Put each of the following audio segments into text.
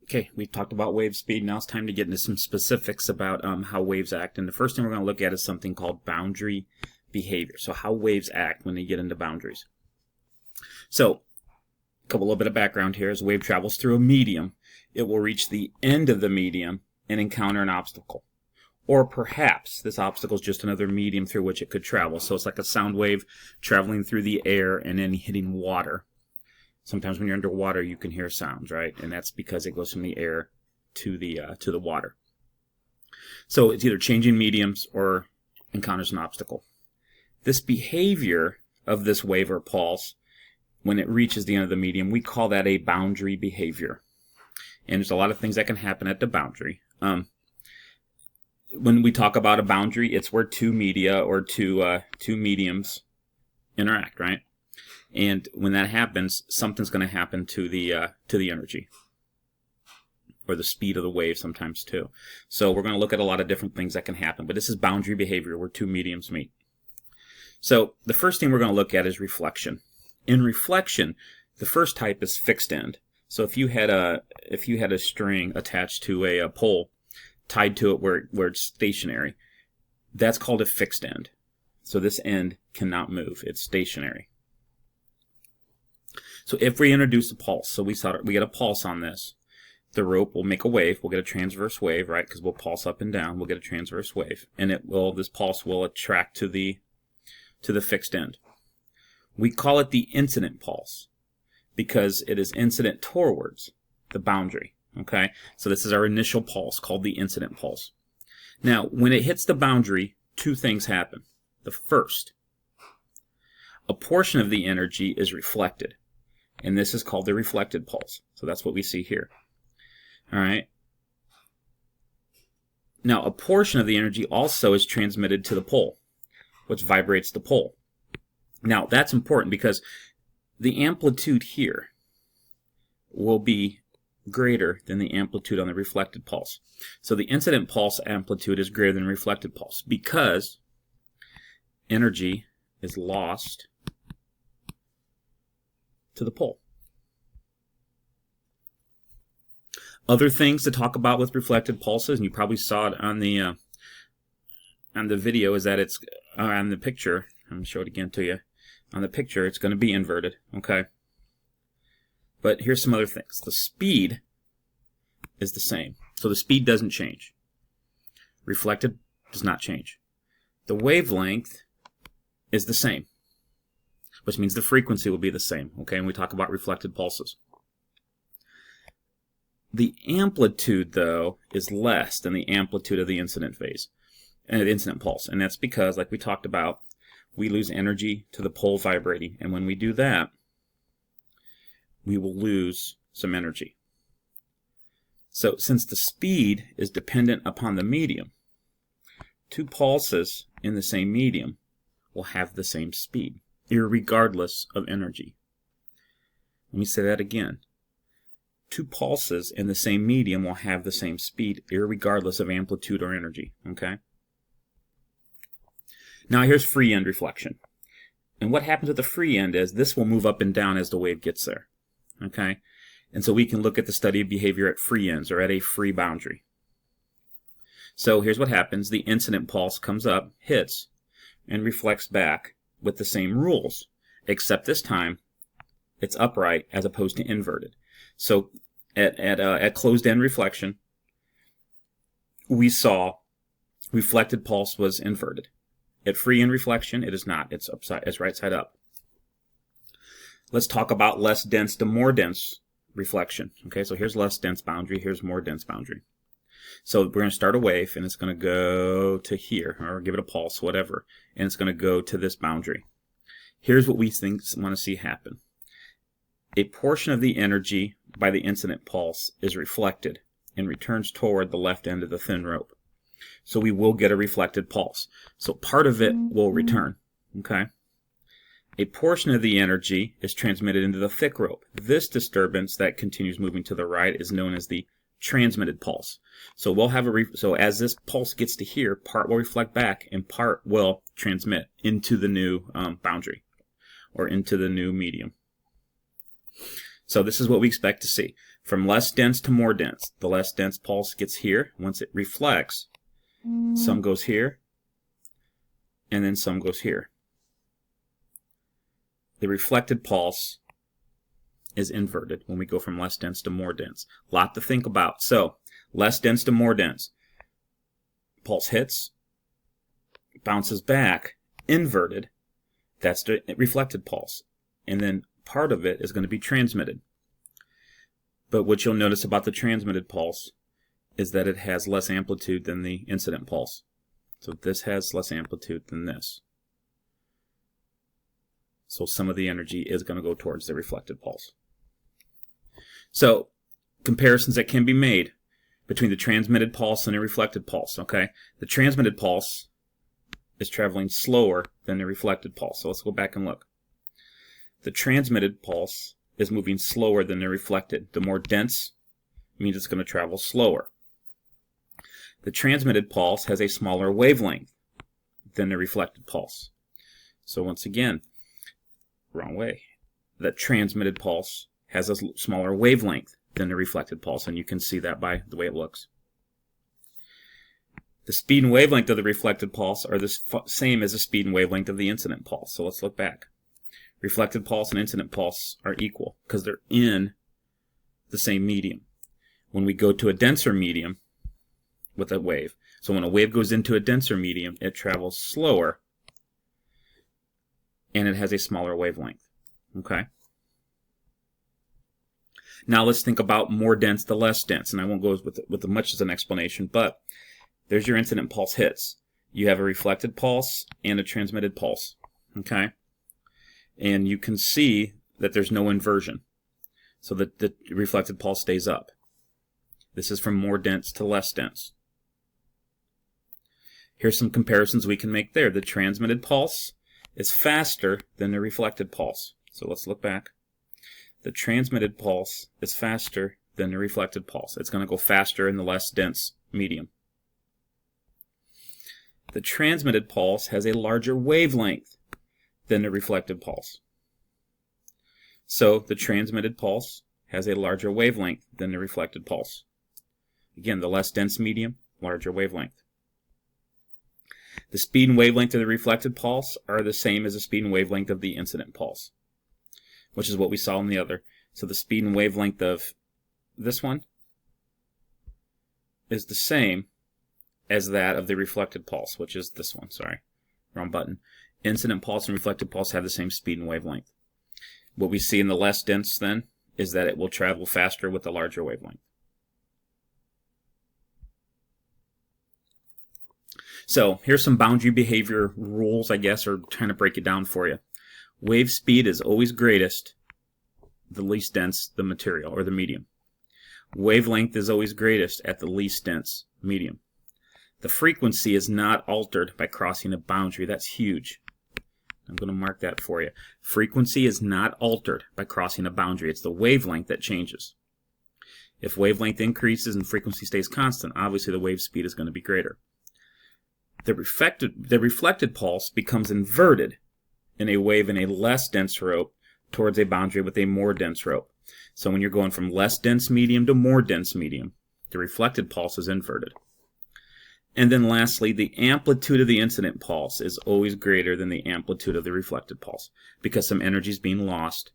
Okay, we talked about wave speed. Now it's time to get into some specifics about how waves act. And the first thing we're going to look at is something called boundary behavior. So how waves act when they get into boundaries. So a little bit of background here. As a wave travels through a medium, it will reach the end of the medium and encounter an obstacle. Or perhaps this obstacle is just another medium through which it could travel. So it's like a sound wave traveling through the air and then hitting water. Sometimes when you're underwater, you can hear sounds, right? And that's because it goes from the air to the water. So it's either changing mediums or encounters an obstacle. This behavior of this wave or pulse, when it reaches the end of the medium, we call that a boundary behavior. And there's a lot of things that can happen at the boundary. When we talk about a boundary, it's where two media or two mediums interact, right? And when that happens, something's going to happen to the energy, or the speed of the wave sometimes too. So we're going to look at a lot of different things that can happen, but this is boundary behavior where two mediums meet. So the first thing we're going to look at is reflection. In reflection, the first type is fixed end. So if you had a string attached to a pole tied to it where it's stationary, that's called a fixed end. So this end cannot move; it's stationary. So if we introduce a pulse, so we get a pulse on this, the rope will make a wave. We'll get a transverse wave, right? Because we'll pulse up and down. We'll get a transverse wave, and this pulse will attract to the fixed end. We call it the incident pulse because it is incident towards the boundary. Okay, so this is our initial pulse called the incident pulse. Now, when it hits the boundary, two things happen. The first, a portion of the energy is reflected. And this is called the reflected pulse. So that's what we see here. All right. Now, a portion of the energy also is transmitted to the pole, which vibrates the pole. Now, that's important because the amplitude here will be greater than the amplitude on the reflected pulse. So the incident pulse amplitude is greater than the reflected pulse because energy is lost to the pole. Other things to talk about with reflected pulses, and you probably saw it on the video, is that it's on the picture. I'm going to show it again to you. On the picture, it's going to be inverted. Okay. But here's some other things. The speed is the same, so the speed doesn't change. Reflected does not change. The wavelength is the same, which means the frequency will be the same, okay, when we talk about reflected pulses. The amplitude, though, is less than the amplitude of the incident phase, and the incident pulse, and that's because, like we talked about, we lose energy to the pole vibrating, and when we do that, we will lose some energy. So, since the speed is dependent upon the medium, two pulses in the same medium will have the same speed, irregardless of energy. Let me say that again. Two pulses in the same medium will have the same speed, irregardless of amplitude or energy. Okay? Now here's free end reflection. And what happens with the free end is this will move up and down as the wave gets there. Okay? And so we can look at the study of behavior at free ends or at a free boundary. So here's what happens. The incident pulse comes up, hits, and reflects back with the same rules, except this time it's upright as opposed to inverted. So at closed-end reflection, we saw reflected pulse was inverted. At free-end reflection, it is not. It's right side up. Let's talk about less dense to more dense reflection. Okay, so here's less dense boundary. Here's more dense boundary. So we're going to start a wave, and it's going to go to here, or give it a pulse, whatever, and it's going to go to this boundary. Here's what we want to see happen. A portion of the energy by the incident pulse is reflected and returns toward the left end of the thin rope. So we will get a reflected pulse. So part of it will return. Okay? A portion of the energy is transmitted into the thick rope. This disturbance that continues moving to the right is known as the transmitted pulse. So we'll have so as this pulse gets to here, part will reflect back and part will transmit into the new boundary or into the new medium. So this is what we expect to see. from less dense to more dense. The less dense pulse gets here. Once it reflects, some goes here, and then some goes here. The reflected pulse is inverted when we go from less dense to more dense. A lot to think about. So, less dense to more dense. Pulse hits, bounces back, inverted. That's the reflected pulse. And then part of it is going to be transmitted. But what you'll notice about the transmitted pulse is that it has less amplitude than the incident pulse. So this has less amplitude than this. So some of the energy is going to go towards the reflected pulse. So comparisons that can be made between the transmitted pulse and the reflected pulse. Okay, the transmitted pulse is traveling slower than the reflected pulse. So let's go back and look. The transmitted pulse is moving slower than the reflected. The more dense means it's going to travel slower. The transmitted pulse has a smaller wavelength than the reflected pulse. So once again, wrong way. The transmitted pulse has a smaller wavelength than the reflected pulse, and you can see that by the way it looks. The speed and wavelength of the reflected pulse are the same as the speed and wavelength of the incident pulse. So let's look back. Reflected pulse and incident pulse are equal because they're in the same medium. When we go to a denser medium with a wave, so when a wave goes into a denser medium, it travels slower and it has a smaller wavelength. Okay? Now let's think about more dense to less dense, and I won't go with much as an explanation, but there's your incident pulse hits. You have a reflected pulse and a transmitted pulse. Okay? And you can see that there's no inversion. So that the reflected pulse stays up. This is from more dense to less dense. Here's some comparisons we can make there. The transmitted pulse is faster than the reflected pulse. So let's look back. The transmitted pulse is faster than the reflected pulse. It's going to go faster in the less dense medium. The transmitted pulse has a larger wavelength than the reflected pulse. So the transmitted pulse has a larger wavelength than the reflected pulse. Again, the less dense medium, larger wavelength. The speed and wavelength of the reflected pulse are the same as the speed and wavelength of the incident pulse, which is what we saw in the other. So the speed and wavelength of this one is the same as that of the reflected pulse, which is this one. Sorry, wrong button. Incident pulse and reflected pulse have the same speed and wavelength. What we see in the less dense, then, is that it will travel faster with a larger wavelength. So, here's some boundary behavior rules, I guess, or trying to break it down for you. Wave speed is always greatest the least dense the material, or the medium. Wavelength is always greatest at the least dense medium. The frequency is not altered by crossing a boundary. That's huge. I'm going to mark that for you. Frequency is not altered by crossing a boundary. It's the wavelength that changes. If wavelength increases and frequency stays constant, obviously the wave speed is going to be greater. The reflected pulse becomes inverted in a wave in a less dense rope towards a boundary with a more dense rope. So when you're going from less dense medium to more dense medium, the reflected pulse is inverted. And then lastly, the amplitude of the incident pulse is always greater than the amplitude of the reflected pulse because some energy is being lost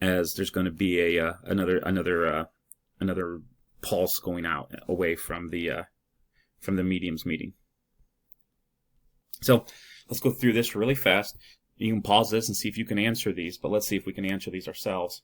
as there's going to be another pulse going out away from the mediums meeting. So let's go through this really fast. You can pause this and see if you can answer these, but let's see if we can answer these ourselves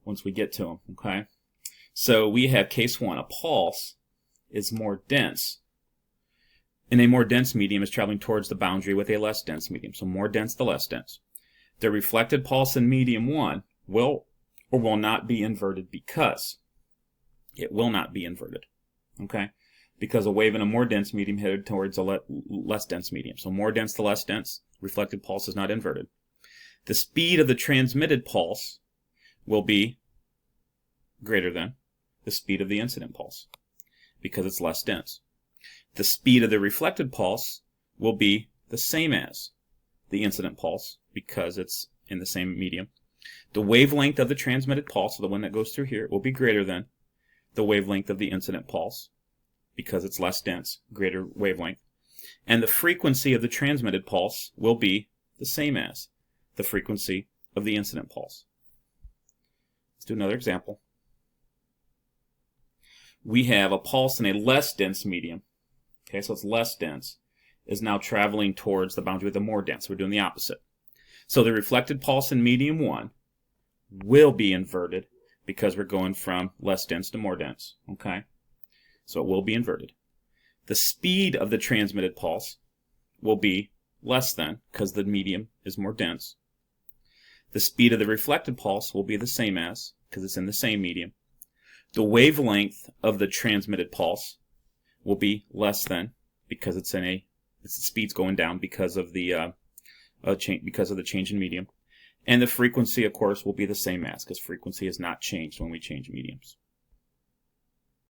once we get to them. Okay. So we have case 1, a pulse is more dense. And a more dense medium is traveling towards the boundary with a less dense medium. So more dense to less dense. The reflected pulse in medium 1 will or will not be inverted because it will not be inverted. Okay? Because a wave in a more dense medium headed towards a less dense medium. So more dense to less dense, reflected pulse is not inverted. The speed of the transmitted pulse will be greater than the speed of the incident pulse, because it's less dense. The speed of the reflected pulse will be the same as the incident pulse because it's in the same medium. The wavelength of the transmitted pulse, so the one that goes through here, will be greater than the wavelength of the incident pulse because it's less dense, greater wavelength. And the frequency of the transmitted pulse will be the same as the frequency of the incident pulse. Let's do another example. We have a pulse in a less dense medium. Okay, so it's less dense, is now traveling towards the boundary with the more dense. We're doing the opposite. So the reflected pulse in medium 1 will be inverted because we're going from less dense to more dense. Okay, so it will be inverted. The speed of the transmitted pulse will be less than because the medium is more dense. The speed of the reflected pulse will be the same as because it's in the same medium. The wavelength of the transmitted pulse will be less than because it's the speed's going down because of the change in medium. And the frequency, of course, will be the same as because frequency has not changed when we change mediums.